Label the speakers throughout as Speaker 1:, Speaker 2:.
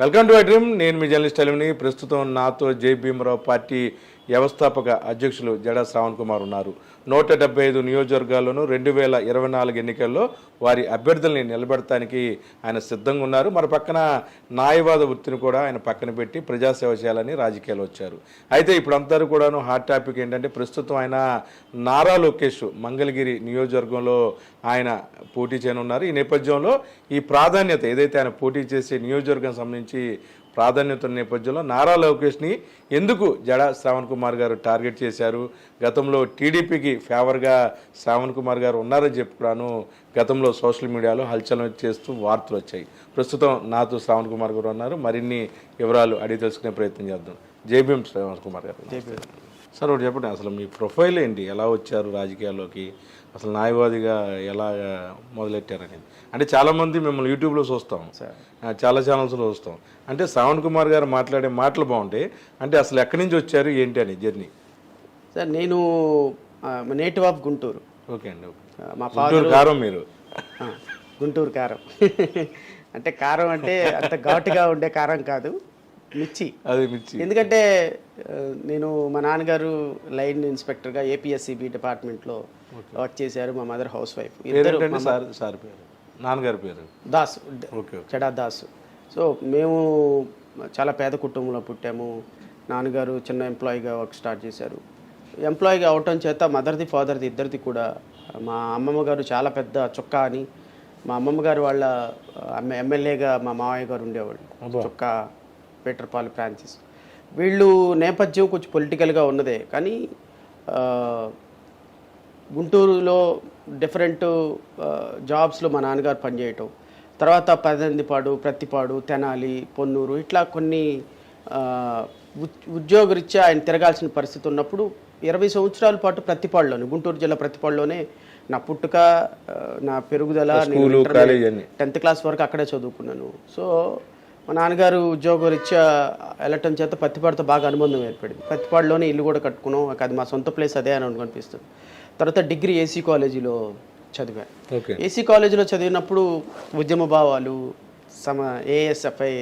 Speaker 1: Welcome to dream. నేను మీ journalist అలిమిని. ప్రస్తుతం నాతో జై భీమరావు పార్టీ వ్యవస్థాపక అధ్యక్షులు జడా శ్రావణ్ కుమార్ ఉన్నారు. 175 నియోజకవర్గాల్లోనూ 2024 ఎన్నికల్లో వారి అభ్యర్థుల్ని నిలబెడటానికి ఆయన సిద్ధంగా ఉన్నారు. మరి పక్కన న్యాయవాద వృత్తిని కూడా ఆయన పక్కన పెట్టి ప్రజాసేవ చేయాలని రాజకీయాలు వచ్చారు. అయితే ఇప్పుడు అందరూ కూడాను హాట్ టాపిక్ ఏంటంటే ప్రస్తుతం ఆయన నారా లోకేష్ మంగళగిరి నియోజకవర్గంలో ఆయన పోటీ చేయనున్నారు. ఈ నేపథ్యంలో ఈ ప్రాధాన్యత ఏదైతే ఆయన పోటీ చేసే నియోజకవర్గం సంబంధించి ప్రాధాన్యత నేపథ్యంలో నారా లోకేష్ని ఎందుకు జడా శ్రావణ్ కుమార్ గారు టార్గెట్ చేశారు, గతంలో టీడీపీకి ఫేవర్గా శ్రావణ్ కుమార్ గారు ఉన్నారని చెప్పుకున్నాను గతంలో సోషల్ మీడియాలో హల్చల్ చేస్తూ వార్తలు వచ్చాయి. ప్రస్తుతం నాతో శ్రావణ్ కుమార్ గారు ఉన్నారు. మరిన్ని వివరాలు అడిగి తెలుసుకునే ప్రయత్నం చేద్దాం. జై భీమ్ శ్రావణ్ కుమార్ గారు. సార్ ఒకటి చెప్పండి, అసలు మీ ప్రొఫైల్ ఏంటి, ఎలా వచ్చారు రాజకీయాల్లోకి, అసలు న్యాయవాదిగా ఎలా మొదలెట్టారనేది? అంటే చాలామంది మిమ్మల్ని యూట్యూబ్లో చూస్తాం, చాలా ఛానల్స్లో చూస్తాం. అంటే శ్రావణ్ కుమార్ గారు మాట్లాడే మాటలు బాగుంటాయి. అంటే అసలు ఎక్కడి నుంచి వచ్చారు ఏంటి అని జర్నీ?
Speaker 2: సార్ నేను నేటివ్ ఆఫ్ గుంటూరు.
Speaker 1: ఓకే అండి.
Speaker 2: మా ఫాదర్
Speaker 1: కారం, మీరు
Speaker 2: గుంటూరు కారం. అంటే కారం అంటే అంత ఘాటుగా ఉండే కారం కాదు, మిర్చి.
Speaker 1: అది మిర్చి.
Speaker 2: ఎందుకంటే నేను మా నాన్నగారు లైన్ ఇన్స్పెక్టర్గా ఏపీఎస్సిబి డిపార్ట్మెంట్లో వర్క్ చేశారు. మా మదర్ హౌస్ వైఫ్. ఇద్దరు
Speaker 1: సార్ పేరు, నాన్నగారి పేరు
Speaker 2: దాసు, జడా దాసు. సో మేము చాలా పేద కుటుంబంలో పుట్టాము. నాన్నగారు చిన్న ఎంప్లాయీగా వర్క్ స్టార్ట్ చేశారు. ఎంప్లాయీగా అవటం చేత మదర్ది ఫాదర్ది ఇద్దరిది కూడా, మా అమ్మమ్మ గారు చాలా పెద్ద చొక్కా అని, మా అమ్మమ్మ గారు వాళ్ళ ఎమ్మెల్యేగా మా మావయ్య గారు ఉండేవాళ్ళు, చొక్కా పీటర్పాల్ ఫ్రాన్సిస్. వీళ్ళు నేపథ్యం కొంచెం పొలిటికల్గా ఉన్నదే, కానీ గుంటూరులో డిఫరెంట్ జాబ్స్లో మా నాన్నగారు పనిచేయటం, తర్వాత పదందిపాడు, ప్రత్తిపాడు, తెనాలి, పొన్నూరు, ఇట్లా కొన్ని ఉద్యోగరీత్యా ఆయన తిరగాల్సిన పరిస్థితి ఉన్నప్పుడు 20 సంవత్సరాల పాటు ప్రత్తిపాడులోనే, గుంటూరు జిల్లా ప్రత్తిపాడులోనే నా పుట్టుక, నా పెరుగుదల, 10th క్లాస్ వరకు అక్కడే చదువుకున్నాను. సో మా నాన్నగారు ఉద్యోగరీత్యా వెళ్ళటం చేత ప్రత్తిపాడుతో బాగా అనుబంధం ఏర్పడింది. ప్రత్తిపాడులోనే ఇల్లు కూడా కట్టుకున్నాం. అది మా సొంత ప్లేస్ అదే అని అనిపిస్తుంది. తర్వాత డిగ్రీ ఏసీ కాలేజీలో చదివాను. ఏసీ కాలేజీలో చదివినప్పుడు ఉద్యమ భావాలు, ఏఎస్ఎఫ్ఐ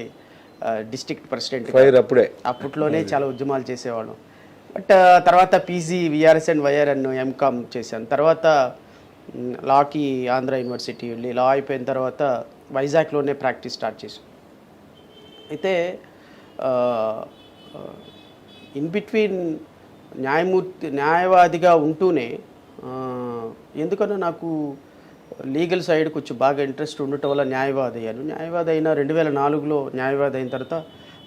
Speaker 2: డిస్ట్రిక్ట్ ప్రెసిడెంట్ అప్పట్లోనే చాలా ఉద్యమాలు చేసేవాళ్ళం. బట్ తర్వాత PG VRS and YR and MCom చేశాను. తర్వాత లాకి ఆంధ్ర యూనివర్సిటీ వెళ్ళి లా అయిపోయిన తర్వాత వైజాగ్లోనే ప్రాక్టీస్ స్టార్ట్ చేశాను. అయితే ఇన్ బిట్వీన్ న్యాయవాదిగా ఉంటూనే ఎందుకన్నా నాకు లీగల్ సైడ్ కొంచెం బాగా ఇంట్రెస్ట్ ఉండటం వల్ల న్యాయవాది అయ్యాను. న్యాయవాది అయిన 2004లో న్యాయవాది అయిన తర్వాత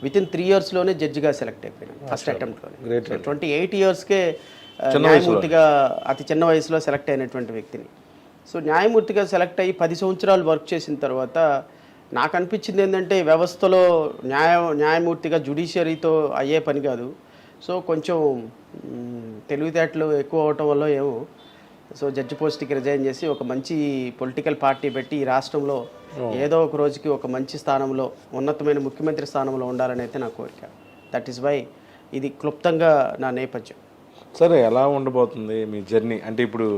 Speaker 2: వితిన్ 3 yearsలోనే జడ్జిగా సెలెక్ట్ అయిపోయాను. ఫస్ట్ అటెంప్ట్లోనే 28 yearsకే న్యాయమూర్తిగా అతి చిన్న వయసులో సెలెక్ట్ అయినటువంటి వ్యక్తిని. సో న్యాయమూర్తిగా సెలెక్ట్ అయ్యి 10 సంవత్సరాలు వర్క్ చేసిన తర్వాత నాకు అనిపించింది ఏంటంటే వ్యవస్థలో న్యాయమూర్తిగా జ్యుడిషియరీతో అయ్యే పని కాదు. సో కొంచెం తెలివితేటలు ఎక్కువ అవటం వల్ల ఏమో సో జడ్జి పోస్ట్కి రిజైన్ చేసి ఒక మంచి పొలిటికల్ పార్టీ పెట్టి ఈ రాష్ట్రంలో ఏదో ఒక రోజుకి ఒక మంచి స్థానంలో, ఉన్నతమైన ముఖ్యమంత్రి స్థానంలో ఉండాలని అయితే నా కోరిక. దట్ ఈస్ వై ఇది క్లుప్తంగా నా నేపథ్యం.
Speaker 1: సరే, ఎలా ఉండబోతుంది మీ జర్నీ? అంటే ఇప్పుడు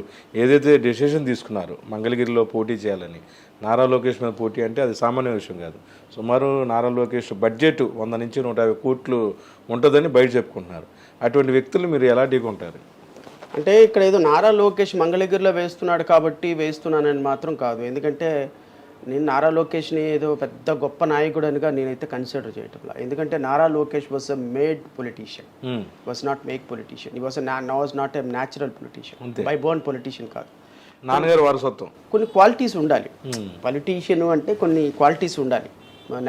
Speaker 1: ఏదైతే డెసిషన్ తీసుకున్నారు మంగళగిరిలో పోటీ చేయాలని, నారా లోకేష్ మీద పోటీ అంటే అది సామాన్య విషయం కాదు. సుమారు నారా లోకేష్ బడ్జెట్ 100 నుంచి 150 కోట్లు ఉంటుందని బయట చెప్పుకుంటున్నారు. అటువంటి వ్యక్తులు మీరు ఎలా ఢీకొంటారు?
Speaker 2: అంటే ఇక్కడ ఏదో నారా లోకేష్ మంగళగిరిలో వేస్తున్నాడు కాబట్టి వేస్తున్నానని మాత్రం కాదు. ఎందుకంటే నేను నారా లోకేష్ని ఏదో పెద్ద గొప్ప నాయకుడనిగా నేనైతే కన్సిడర్ చేయటంలా. ఎందుకంటే Nara Lokesh was a made politician, was not make politician. Was not a natural politician, by Born politician కాదు.
Speaker 1: నాన్నగారు వారసత్వం.
Speaker 2: కొన్ని క్వాలిటీస్ ఉండాలి. పొలిటీషియన్ అంటే కొన్ని క్వాలిటీస్ ఉండాలి,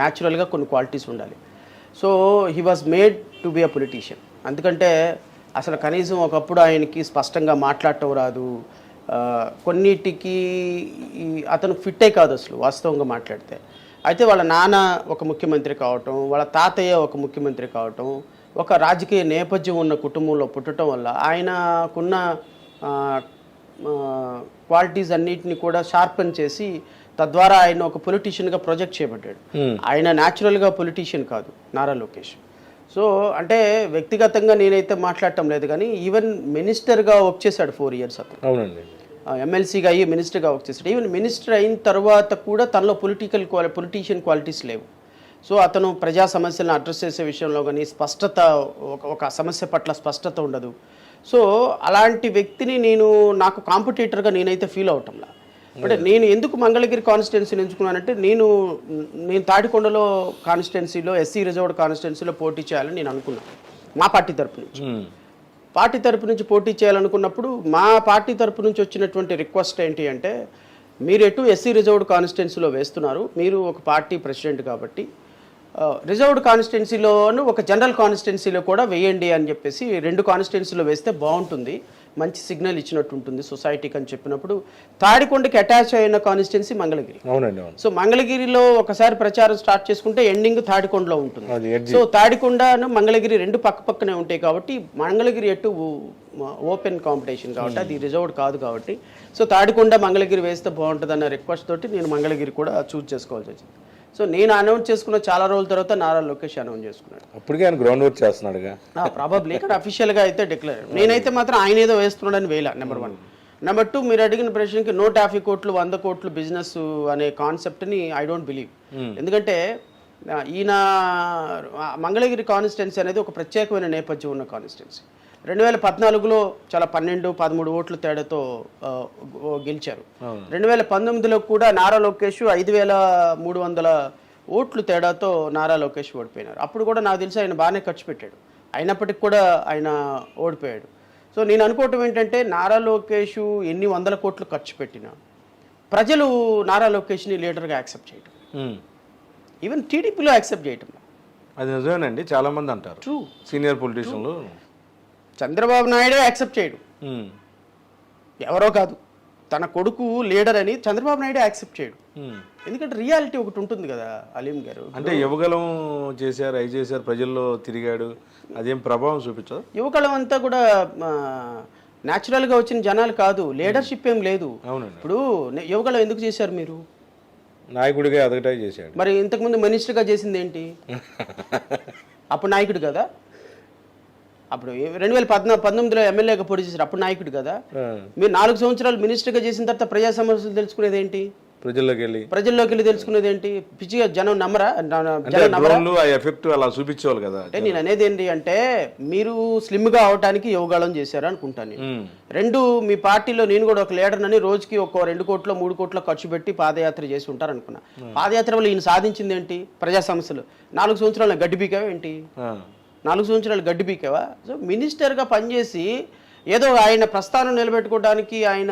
Speaker 2: న్యాచురల్గా కొన్ని క్వాలిటీస్ ఉండాలి. So he was made to be a politician. అందుకంటే అసలు కనీసం ఒకప్పుడు ఆయనకి స్పష్టంగా మాట్లాడటం రాదు, కొన్నిటికి అతను ఫిట్టే కాదు అసలు వాస్తవంగా మాట్లాడితే. అయితే వాళ్ళ నాన్న ఒక ముఖ్యమంత్రి కావటం, వాళ్ళ తాతయ్య ఒక ముఖ్యమంత్రి కావటం, ఒక రాజకీయ నేపథ్యం ఉన్న కుటుంబంలో పుట్టడం వల్ల ఆయనకున్న క్వాలిటీస్ అన్నిటిని కూడా షార్పెన్ చేసి తద్వారా ఆయన ఒక పొలిటీషియన్గా ప్రొజెక్ట్ చేయబడ్డాడు. ఆయన న్యాచురల్గా పొలిటీషియన్ కాదు నారా లోకేష్. సో అంటే వ్యక్తిగతంగా నేనైతే మాట్లాడటం లేదు, కానీ ఈవెన్ మినిస్టర్గా వర్క్ చేశాడు 4 years అతను.
Speaker 1: అవునండి.
Speaker 2: ఎమ్మెల్సీగా అయ్యి మినిస్టర్గా వర్క్ చేశాడు. ఈవెన్ మినిస్టర్ అయిన తర్వాత కూడా తనలో పొలిటీషియన్ క్వాలిటీస్ లేవు. సో అతను ప్రజా సమస్యలను అడ్రస్ చేసే విషయంలో కానీ స్పష్టత, ఒక సమస్య పట్ల స్పష్టత ఉండదు. సో అలాంటి వ్యక్తిని నాకు కాంపిటీటర్గా నేనైతే ఫీల్ అవటంలా. అంటే నేను ఎందుకు మంగళగిరి కాన్స్టిట్యున్సీని ఎంచుకున్నానంటే నేను తాడికొండలో కాన్స్టిట్యున్సీలో ఎస్సీ రిజర్వ్డ్ కాన్స్టిట్యున్సీలో పోటీ చేయాలని నేను అనుకున్నాను. మా పార్టీ తరపు నుంచి పోటీ చేయాలనుకున్నప్పుడు మా పార్టీ తరపు నుంచి వచ్చినటువంటి రిక్వెస్ట్ ఏంటి అంటే, మీరు ఎటు ఎస్సీ రిజర్వ్డ్ కాన్స్టిట్యున్సీలో వేస్తున్నారు, మీరు ఒక పార్టీ ప్రెసిడెంట్ కాబట్టి రిజర్వ్డ్ కాన్స్టిట్యున్సీలోను ఒక జనరల్ కాన్స్టిట్యున్సీలో కూడా వేయండి అని చెప్పేసి 2 కాన్స్టిట్యున్సీలో వేస్తే బాగుంటుంది, మంచి సిగ్నల్ ఇచ్చినట్టు ఉంటుంది సొసైటీకి అని చెప్పినప్పుడు తాడికొండకి అటాచ్ అయిన కాన్స్టిట్యున్సీ మంగళగిరి. సో మంగళగిరిలో ఒకసారి ప్రచారం స్టార్ట్ చేసుకుంటే ఎండింగ్ తాడికొండలో ఉంటుంది. సో తాడికొండను మంగళగిరి 2 పక్కనే ఉంటాయి కాబట్టి మంగళగిరి ఎటు ఓపెన్ కాంపిటీషన్ కాబట్టి అది రిజర్వ్డ్ కాదు కాబట్టి సో తాడికొండ మంగళగిరి వేస్తే బాగుంటుంది అన్న రిక్వెస్ట్ తోటి నేను మంగళగిరి కూడా చూస్ చేసుకోవాల్సి వచ్చింది. సో నేను అనౌన్స్ చేసుకున్న చాలా రోజుల తర్వాత నారా లోకేష్ అనౌన్స్ చేసుకున్నాడు.
Speaker 1: అప్పటికే ఆయన గ్రౌండ్ వర్క్ చేస్తున్నాడుగా.
Speaker 2: ప్రాబబ్లీ ఇక్కడ అఫీషియల్గా అయితే డిక్లేర్, నేనైతే మాత్రం ఆయన ఏదో వేస్తున్నాడని వేయాల. నెంబర్ 1. నెంబర్ 2, మీరు అడిగిన ప్రశ్నకి 150 కోట్లు 100 కోట్లు బిజినెస్ అనే కాన్సెప్ట్ని ఐ డోంట్ బిలీవ్. ఎందుకంటే ఈయన మంగళగిరి కాన్స్టిట్యున్సీ అనేది ఒక ప్రత్యేకమైన నేపథ్యం ఉన్న కాన్స్టిట్యున్సీ. 2014లో చాలా 12-13 ఓట్ల తేడాతో గెలిచారు. 2019లో కూడా నారా లోకేష్ 5300 ఓట్లు తేడాతో నారా లోకేష్ ఓడిపోయినారు. అప్పుడు కూడా నాకు తెలిసి ఆయన బాగానే ఖర్చు పెట్టాడు, అయినప్పటికీ కూడా ఆయన ఓడిపోయాడు. సో నేను అనుకోవటం ఏంటంటే నారా లోకేష్ ఎన్ని 100 కోట్లు ఖర్చు పెట్టినా ప్రజలు నారా లోకేష్ని లీడర్గా యాక్సెప్ట్ చేయటం, ఈవెన్ టీడీపీలో యాక్సెప్ట్ చేయటం
Speaker 1: అది నిజమేనండి. చాలా మంది అంటారు, ట్రూ, సీనియర్ పొలిటీషియన్లు.
Speaker 2: చంద్రబాబు నాయుడే యాక్సెప్ట్ చేయడు, ఎవరో కాదు, తన కొడుకు లీడర్ అని చంద్రబాబు నాయుడే యాక్సెప్ట్ చేయడు. ఎందుకంటే రియాలిటీ ఒకటి ఉంటుంది కదా అలీం గారు.
Speaker 1: అంటే యువగలం చేశారు, అవి చేశారు, ప్రజల్లో తిరిగాడు, అదేం ప్రభావం చూపించదు.
Speaker 2: యువగలం అంతా కూడా న్యాచురల్గా వచ్చిన జనాలు కాదు, లీడర్షిప్ ఏం లేదు. ఇప్పుడు యువగలం ఎందుకు చేశారు మీరు?
Speaker 1: నాయకుడిగా ఎదగటానికి చేశాడు.
Speaker 2: మరి ఇంతకుముందు మినిస్టర్గా చేసింది ఏంటి? అప్పుడు నాయకుడు కదా. అప్పుడు 2019లో ఎమ్మెల్యేగా పోటీ చేశారు, అప్పుడు నాయకుడు కదా. మీరు 4 సంవత్సరాలు మినిస్టర్గా చేసిన తర్వాత ప్రజా సమస్యలు తెలుసుకునేది ఏంటి? ప్రజల్లోకి వెళ్ళి తెలుసుకునేది ఏంటి? పిచ్చిగా జనం నమ్మరా?
Speaker 1: చూపించేవాళ్ళు కదా.
Speaker 2: అంటే నేను అనేది ఏంటి అంటే, మీరు స్లిమ్గా అవడానికి యోగాళం చేశారు అనుకుంటాను. 2, మీ పార్టీలో నేను కూడా ఒక లీడర్ అని రోజుకి ఒక 2 కోట్లు 3 కోట్ల ఖర్చు పెట్టి పాదయాత్ర చేసి ఉంటారు అనుకున్నా. పాదయాత్ర వల్ల ఈయన సాధించింది ఏంటి? ప్రజా సమస్యలు. 4 సంవత్సరాలు గడ్డి పీకావా ఏంటి? 4 సంవత్సరాలు గడ్డి పీకావా? సో మినిస్టర్గా పనిచేసి ఏదో ఆయన ప్రస్థానం నిలబెట్టుకోవడానికి ఆయన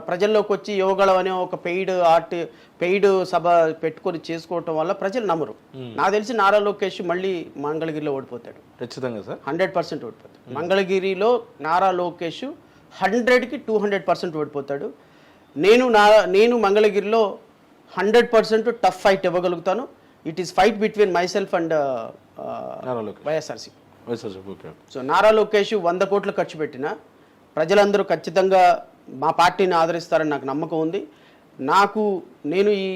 Speaker 2: ప్రజల్లోకి వచ్చి యువగళం అనే ఒక పెయిడ్ సభ పెట్టుకొని చేసుకోవటం వల్ల ప్రజలు నమ్మరు. నాకు తెలిసి నారా లోకేష్ మళ్ళీ మంగళగిరిలో ఓడిపోతాడు ఖచ్చితంగా సార్, 100% ఓడిపోతాడు. మంగళగిరిలో నారా లోకేష్ 100కి 200% ఓడిపోతాడు. నేను మంగళగిరిలో 100% టఫ్ ఫైట్ ఇవ్వగలుగుతాను. It is fight between my self and YSRC. So Nara Lokesh 100 కోట్లు ఖర్చు పెట్టినా ప్రజలందరూ ఖచ్చితంగా మా పార్టీని ఆదరిస్తారని నాకు నమ్మకం ఉంది. నేను ఈ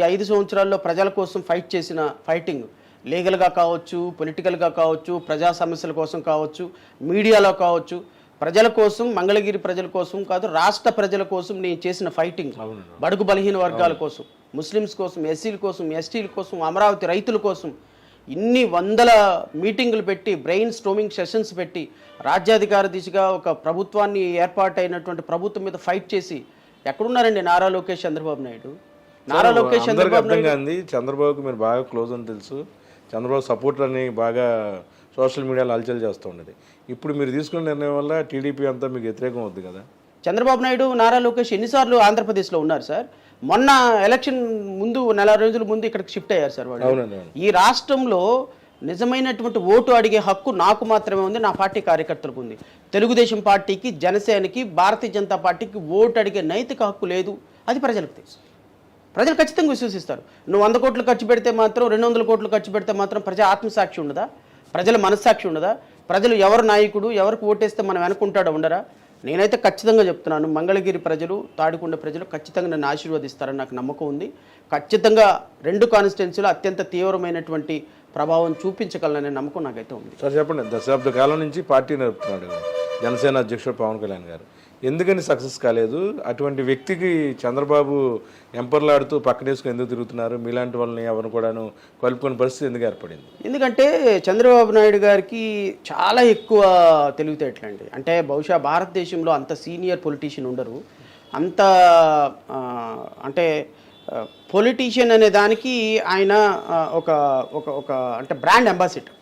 Speaker 2: 5 సంవత్సరాల్లో ప్రజల కోసం ఫైట్ చేసిన ఫైటింగ్ లీగల్గా కావచ్చు, పొలిటికల్గా కావచ్చు, ప్రజా సమస్యల కోసం కావచ్చు, మీడియాలో కావచ్చు, ప్రజల కోసం, మంగళగిరి ప్రజల కోసం కాదు, రాష్ట్ర ప్రజల కోసం నేను చేసిన ఫైటింగ్, బడుగు బలహీన వర్గాల కోసం, ముస్లిమ్స్ కోసం, ఎస్సీల కోసం, ఎస్టీల కోసం, అమరావతి రైతుల కోసం ఇన్ని 100 మీటింగులు పెట్టి, బ్రెయిన్ స్ట్రోమింగ్ సెషన్స్ పెట్టి, రాజ్యాధికార దిశగా ఒక ప్రభుత్వాన్ని ఏర్పాటైనటువంటి ప్రభుత్వం మీద ఫైట్ చేసి ఎక్కడున్నారండి నారా లోకేష్, చంద్రబాబు నాయుడు? నారా లోకేష్
Speaker 1: చంద్రబాబుకి మీరు బాగా క్లోజ్ అని తెలుసు, చంద్రబాబు సపోర్టర్ అని బాగా సోషల్ మీడియాలో అలచల్ చేస్తూ ఉండేది. ఇప్పుడు మీరు తీసుకున్న నిర్ణయం వల్ల టీడీపీ అంతా మీకు వ్యతిరేకం అవుద్ది కదా.
Speaker 2: చంద్రబాబు నాయుడు, నారా లోకేష్ ఎన్నిసార్లు ఆంధ్రప్రదేశ్లో ఉన్నారు సార్? మొన్న ఎలక్షన్ ముందు 4 రోజుల ముందు ఇక్కడికి షిఫ్ట్ అయ్యారు సార్ వాళ్ళు. ఈ రాష్ట్రంలో నిజమైనటువంటి ఓటు అడిగే హక్కు నాకు మాత్రమే ఉంది, నా పార్టీ కార్యకర్తలకు ఉంది. తెలుగుదేశం పార్టీకి, జనసేనకి, భారతీయ జనతా పార్టీకి ఓటు అడిగే నైతిక హక్కు లేదు. అది ప్రజలకు తెలుసు, ప్రజలు ఖచ్చితంగా విశ్వసిస్తారు. నువ్వు 100 కోట్లు ఖర్చు పెడితే మాత్రం, 200 కోట్లు ఖర్చు పెడితే మాత్రం ప్రజా ఆత్మసాక్షి ఉండదా? ప్రజల మనస్సాక్షి ఉండదా? ప్రజలు ఎవరు నాయకుడు, ఎవరికి ఓటేస్తే మనం అనుకుంటాడో ఉండరా? నేనైతే ఖచ్చితంగా చెప్తున్నాను, మంగళగిరి ప్రజలు, తాడికొండ ప్రజలు ఖచ్చితంగా నన్ను ఆశీర్వదిస్తారని నాకు నమ్మకం ఉంది. ఖచ్చితంగా 2 కాన్స్టిట్యున్సీలో అత్యంత తీవ్రమైనటువంటి ప్రభావం చూపించగలననే నమ్మకం నాకైతే ఉంది.
Speaker 1: సార్ చెప్పండి, దశాబ్ద కాలం నుంచి పార్టీ నడుపుతున్నాడు జనసేన అధ్యక్షుడు పవన్ కళ్యాణ్ గారు. ఎందుకని సక్సెస్ కాలేదు? అటువంటి వ్యక్తికి చంద్రబాబు ఎంపర్లాడుతూ పక్కనేసుకుని ఎందుకు తిరుగుతున్నారు? మీలాంటి వాళ్ళని ఎవరిని కూడాను కలుపుకునే పరిస్థితి ఎందుకు ఏర్పడింది?
Speaker 2: ఎందుకంటే చంద్రబాబు నాయుడు గారికి చాలా ఎక్కువ తెలివితేటలండి. అంటే బహుశా భారతదేశంలో అంత సీనియర్ పొలిటీషియన్ ఉండరు. అంత అంటే పొలిటీషియన్ అనే దానికి ఆయన ఒక ఒక ఒక అంటే బ్రాండ్ అంబాసిడర్.